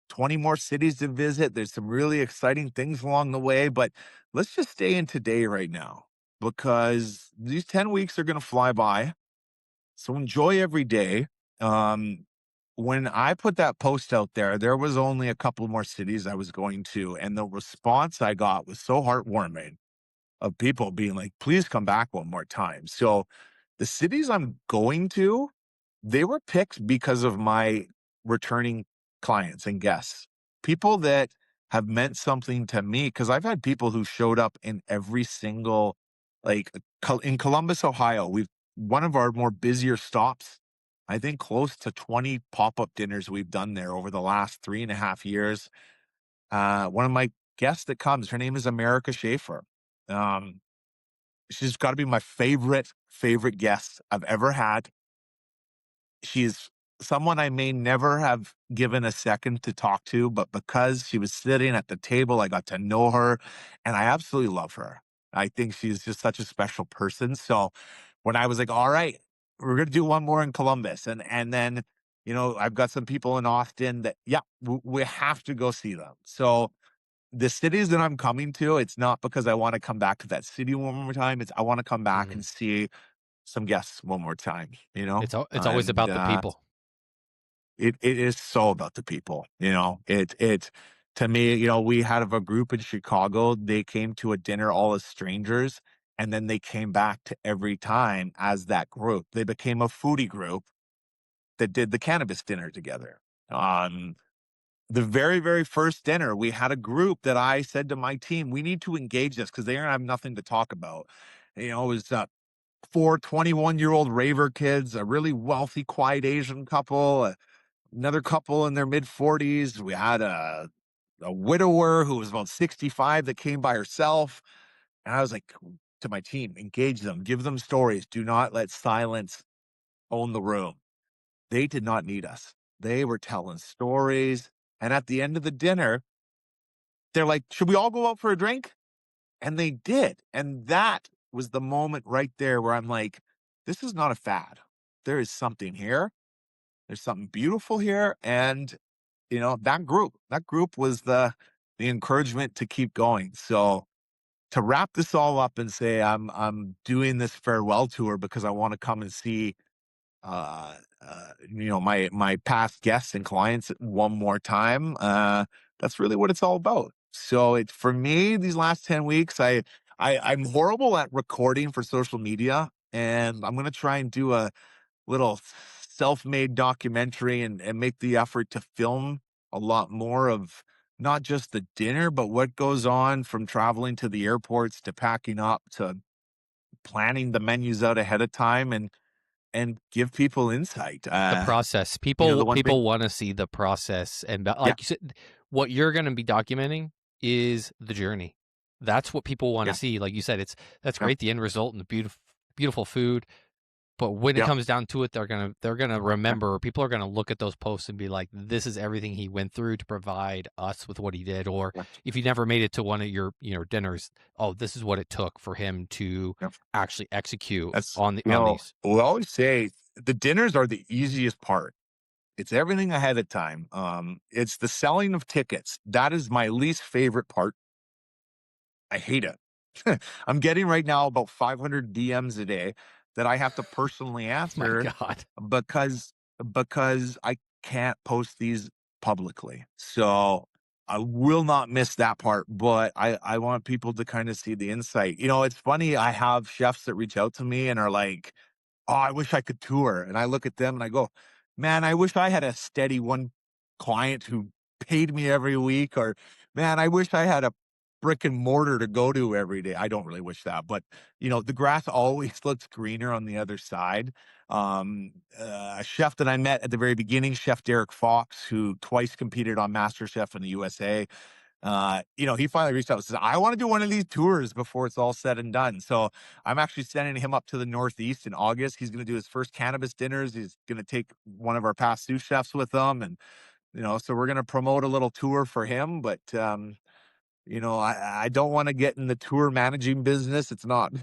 20 more cities to visit. There's some really exciting things along the way, but let's just stay in today right now because these 10 weeks are going to fly by. So enjoy every day. Um, when I put that post out there, there was only a couple more cities I was going to, and the response I got was so heartwarming of people being like, please come back one more time. So the cities I'm going to, they were picked because of my returning clients and guests, people that have meant something to me. Cause I've had people who showed up in every single, like in Columbus, Ohio, we've one of our more busier stops. I think close to 20 pop up dinners we've done there over the last 3.5 years. One of my guests that comes, her name is America Schaefer. Um, she's got to be my favorite guest I've ever had. She's someone I may never have given a second to talk to, but because she was sitting at the table, I got to know her and I absolutely love her. I think she's just such a special person. So when I was like, all right, we're going to do one more in Columbus. And then I've got some people in Austin that, yeah, we have to go see them. So the cities that I'm coming to, it's not because I want to come back to that city one more time. It's I want to come back Mhm. and see some guests one more time, It's always and about the people. it is so about the people. It to me, we had a group in Chicago. They came to a dinner all as strangers, and then they came back to every time as that group. They became a foodie group that did the cannabis dinner together. The very, very first dinner, we had a group that I said to my team, we need to engage this because they don't have nothing to talk about. It was four 21-year-old raver kids, a really wealthy, quiet Asian couple, another couple in their mid 40s. We had a widower who was about 65 that came by herself. And I was like to my team, engage them, give them stories. Do not let silence own the room. They did not need us. They were telling stories. And at the end of the dinner, they're like, should we all go out for a drink? And they did. And that was the moment right there where I'm like, this is not a fad. There is something here. There's something beautiful here. And that group was the encouragement to keep going. So to wrap this all up and say I'm doing this farewell tour because I want to come and see my past guests and clients one more time. That's really what it's all about. So it for me these last 10 weeks, I'm horrible at recording for social media, and I'm gonna try and do a little self-made documentary and make the effort to film a lot more of not just the dinner, but what goes on from traveling to the airports to packing up to planning the menus out ahead of time and give people insight. The process. The one big People wanna see the process, and yeah, like you said, what you're gonna be documenting is the journey. That's what people wanna yeah, see. Like you said, that's yeah, great, the end result and the beautiful food, but when it yeah, comes down to it, they're gonna yeah, remember, people are gonna look at those posts and be like, "This is everything he went through to provide us with what he did," or yeah, if you never made it to one of your dinners, "Oh, this is what it took for him to yeah. actually execute That's on these." we always say the dinners are the easiest part. It's everything ahead of time. It's the selling of tickets. That is my least favorite part. I hate it. I'm getting right now about 500 DMs a day that I have to personally My answer god. because I can't post these publicly. So I will not miss that part, but I want people to kind of see the insight. It's funny. I have chefs that reach out to me and are like, "Oh, I wish I could tour." And I look at them and I go, "Man, I wish I had a steady one client who paid me every week," or "Man, I wish I had a brick and mortar to go to every day." I don't really wish that, but the grass always looks greener on the other side. A chef that I met at the very beginning, Chef Derek Fox, who twice competed on MasterChef in the USA, he finally reached out and says, I want to do one of these tours before it's all said and done. So I'm actually sending him up to the Northeast in August. He's going to do his first cannabis dinners. He's going to take one of our past sous chefs with him. And, so we're going to promote a little tour for him. But, I don't want to get in the tour managing business. It's not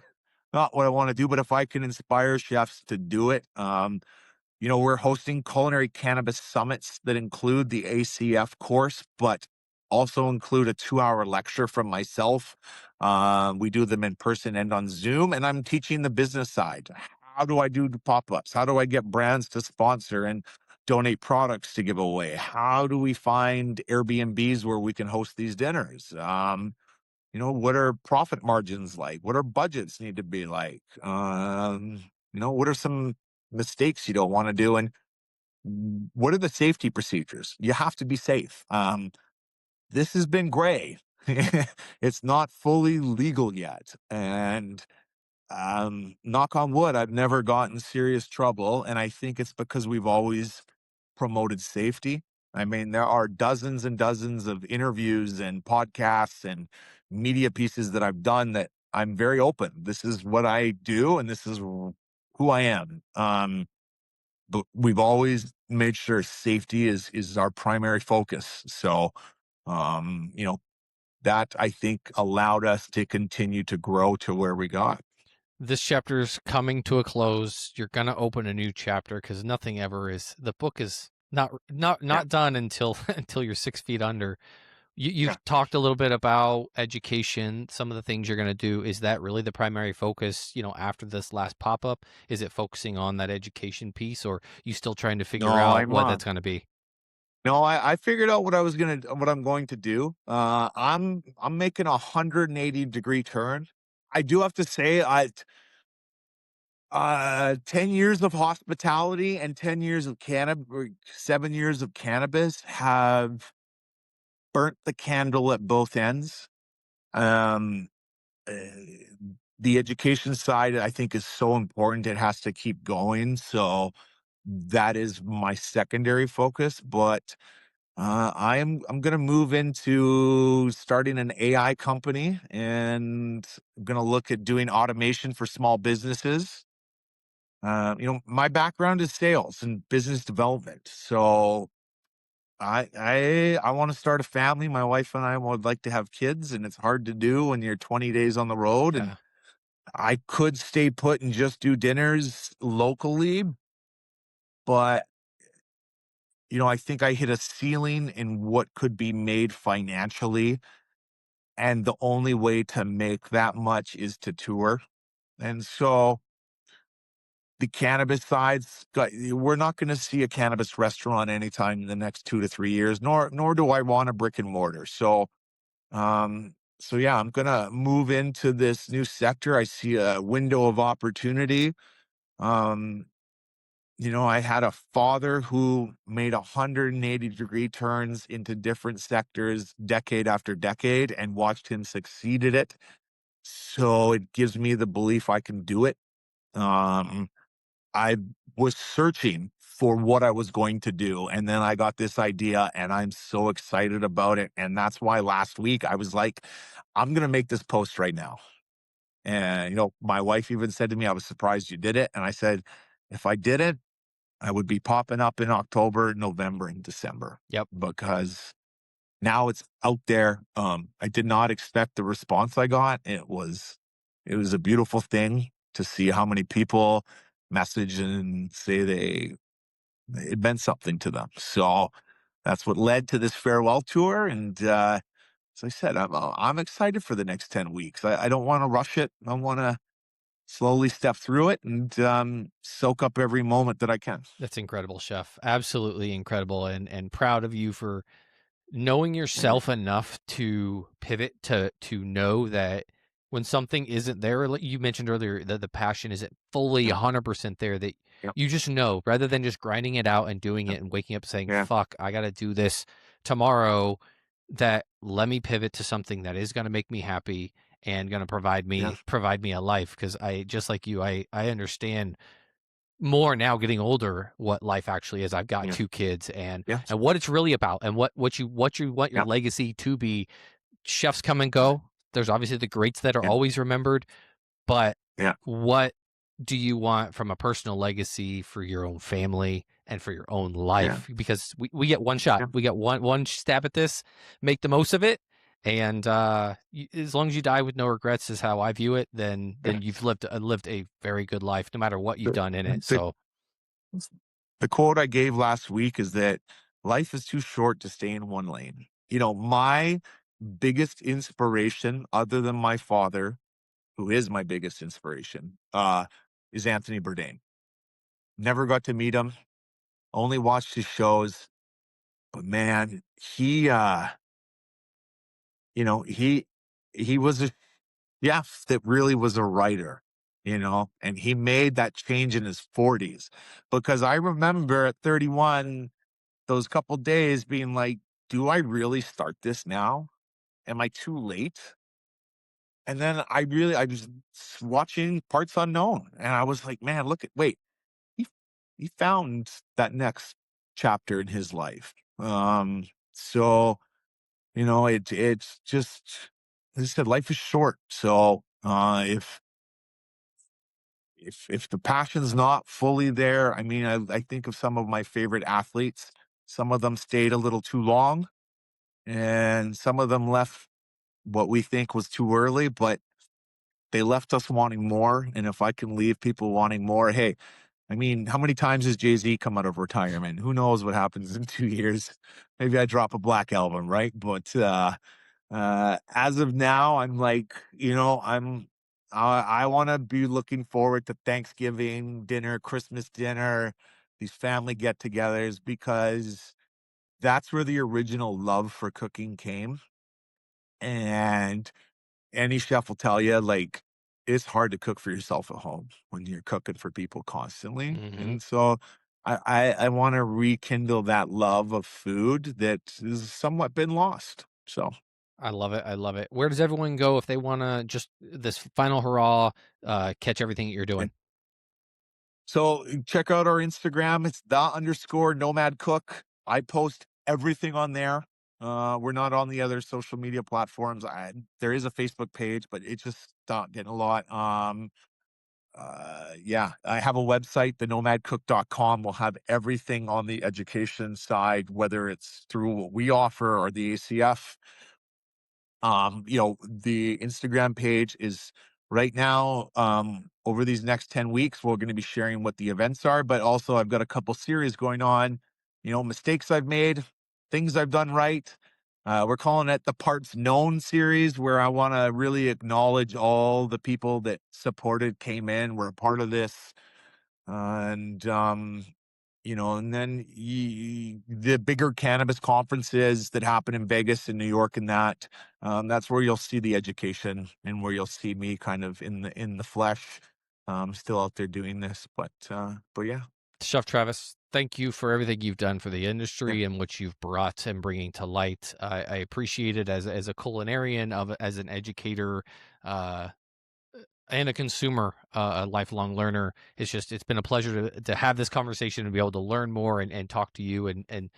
what I want to do. But if I can inspire chefs to do it, we're hosting culinary cannabis summits that include the ACF course, but also include a 2-hour lecture from myself. We do them in person and on Zoom, and I'm teaching the business side. How do I do the pop-ups? How do I get brands to sponsor and donate products to give away? How do we find Airbnbs where we can host these dinners? What are profit margins like? What are budgets need to be like? What are some mistakes you don't want to do? And what are the safety procedures? You have to be safe. This has been gray. It's not fully legal yet. And knock on wood, I've never gotten serious trouble. And I think it's because we've always promoted safety. I mean, there are dozens and dozens of interviews and podcasts and media pieces that I've done that I'm very open. This is what I do, and this is who I am. But we've always made sure safety is our primary focus. So, um, you know, that I think allowed us to continue to grow to where we got. this chapter's coming to a close. You're gonna open a new chapter because nothing ever is. The book is Yeah, not done until until you're 6 feet under. yeah. You've talked a little bit about education, some of the things you're gonna do. Is that really the primary focus? After this last pop up, is it focusing on that education piece, or you still trying to figure No, out I'm what that's gonna be? no, I figured out what I'm going to do. I'm making a 180-degree turn. I do have to say, 10 years of hospitality and 10 years of cannabis, or 7 years of cannabis have burnt the candle at both ends. Um, uh, the education side, I think, is so important. It has to keep going. So that is my secondary focus. But I'm gonna move into starting an AI company, and I'm gonna look at doing automation for small businesses. My background is sales and business development, so I want to start a family. My wife and I would like to have kids, and it's hard to do when you're 20 days on the road. And Yeah, I could stay put and just do dinners locally, but I think I hit a ceiling in what could be made financially, and the only way to make that much is to tour. And so the cannabis sides, we're not going to see a cannabis restaurant anytime in the next 2 to 3 years, nor do I want a brick and mortar. So yeah, I'm gonna move into this new sector. I see a window of opportunity. Um, I had a father who made 180-degree turns into different sectors decade after decade and watched him succeed at it. So it gives me the belief I can do it. Um, I was searching for what I was going to do, and then I got this idea, and I'm so excited about it. And that's why last week I was like, I'm gonna make this post right now. And my wife even said to me, I was surprised you did it. And I said, if I didn't, I would be popping up in October, November, and December, yep, because now it's out there. I did not expect the response I got. It was a beautiful thing to see how many people message and say it meant something to them. So that's what led to this farewell tour. And as I said, I'm excited for the next 10 weeks. I don't want to rush it. I want to slowly step through it and soak up every moment that I can. that's incredible, chef. Absolutely incredible, and proud of you for knowing Yeah, yourself enough to pivot to know that when something isn't there, like you mentioned earlier, that the passion isn't fully yeah, 100% there, that yeah, you just know rather than just grinding it out and doing yeah, it and waking up saying, yeah, fuck, I got to do this tomorrow, that let me pivot to something that is going to make me happy and going to yeah, provide me a life. Because I, just like you, I understand more now getting older what life actually is. I've got yeah, 2 kids, and yeah, what it's really about, and what you want your yeah, legacy to be. Chefs come and go. There's obviously the greats that are yeah, always remembered, but yeah, what do you want from a personal legacy for your own family and for your own yeah, life? Because we get one shot. yeah, We get one stab at this. Make the most of it. And as long as you die with no regrets, is how I view it. Then yeah. you've lived a very good life, no matter what you've The, done in it. the, So, the quote I gave last week is that life is too short to stay in one lane. My biggest inspiration, other than my father, who is my biggest inspiration, is Anthony Bourdain. Never got to meet him, only watched his shows, but man, he was a chef that really was a writer, and he made that change in his 40s. Because I remember at 31, those couple days being like, do I really start this now? Am I too late? And then I was watching Parts Unknown, and I was like, man, wait, he he found that next chapter in his life. So it's just, as I said, life is short. So if the passion's not fully there, I mean, I think of some of my favorite athletes. Some of them stayed a little too long, and some of them left what we think was too early. But they left us wanting more. And if I can leave people wanting more, hey, I mean, how many times has Jay-Z come out of retirement? Who knows what happens in 2 years? Maybe I drop a Black album, right? But as of now, I'm like, I want to be looking forward to Thanksgiving dinner, Christmas dinner, these family get-togethers, because that's where the original love for cooking came. And any chef will tell you, like, it's hard to cook for yourself at home when you're cooking for people constantly. Hmm. And so I want to rekindle that love of food that has somewhat been lost. So I love it. I love it. Where does everyone go if they want to just this final hurrah, catch everything that you're yeah. doing? So check out our Instagram. It's _Nomad Cook. I post everything on there. We're not on the other social media platforms. There is a Facebook page, but it's just not getting a lot. Yeah, I have a website, thenomadcook.com. We'll have everything on the education side, whether it's through what we offer or the ACF. The Instagram page is right now, over these next 10 weeks, we're going to be sharing what the events are, but also I've got a couple series going on, mistakes I've made, things I've done right. We're calling it the Parts Known series, where I want to really acknowledge all the people that supported, came in, were a part of this. And and then the bigger cannabis conferences that happen in Vegas and New York, and that's where you'll see the education and where you'll see me kind of in the flesh, still out there doing this. But yeah, Chef Travis, thank you for everything you've done for the yeah, industry and what you've brought and bringing to light. I appreciate it as a culinarian, as an educator, uh, and a consumer, a lifelong learner. It's been a pleasure to have this conversation and be able to learn more and talk to you and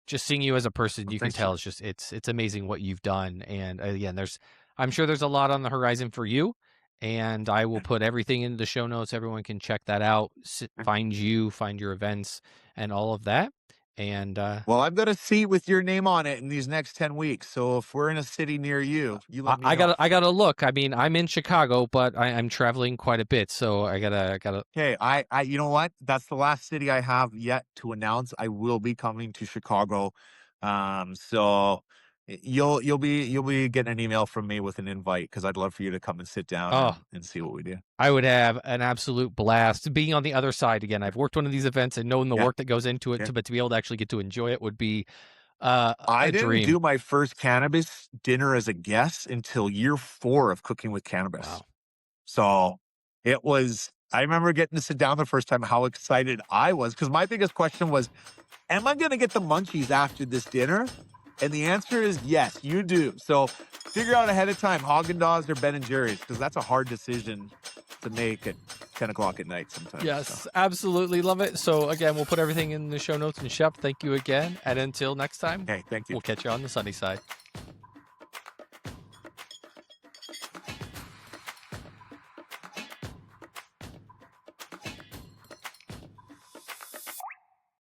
just seeing you as a person. well, You can thanks, tell sir. it's amazing what you've done. And again, I'm sure there's a lot on the horizon for you. And I will Yeah, put everything in the show notes. Everyone can check that out. yeah. Find you, find your events, and all of that. And Well, I've got a seat with your name on it in these next 10 weeks. So if we're in a city near you, you let me know. I gotta look. I mean, I'm in Chicago, but I'm traveling quite a bit, so I gotta. Okay, you know what? That's the last city I have yet to announce. I will be coming to Chicago, so you'll be getting an email from me with an invite, because I'd love for you to come and sit down Oh, and see what we do. I would have an absolute blast being on the other side again. I've worked one of these events and known the Yeah, work that goes into it, yeah. but to be able to actually get to enjoy it would be I a didn't dream. do my first cannabis dinner as a guest until year 4 of cooking with cannabis. Wow. So I remember getting to sit down the first time, how excited I was, because my biggest question was, am I going to get the munchies after this dinner? And the answer is yes, you do. So figure out ahead of time, Haagen-Dazs or Ben& Jerry's, because that's a hard decision to make at 10 o'clock at night sometimes. So, Yes, absolutely love it. So again, we'll put everything in the show notes. And Chef, thank you again. And until next time, hey, thank you. we'll catch you on the sunny side.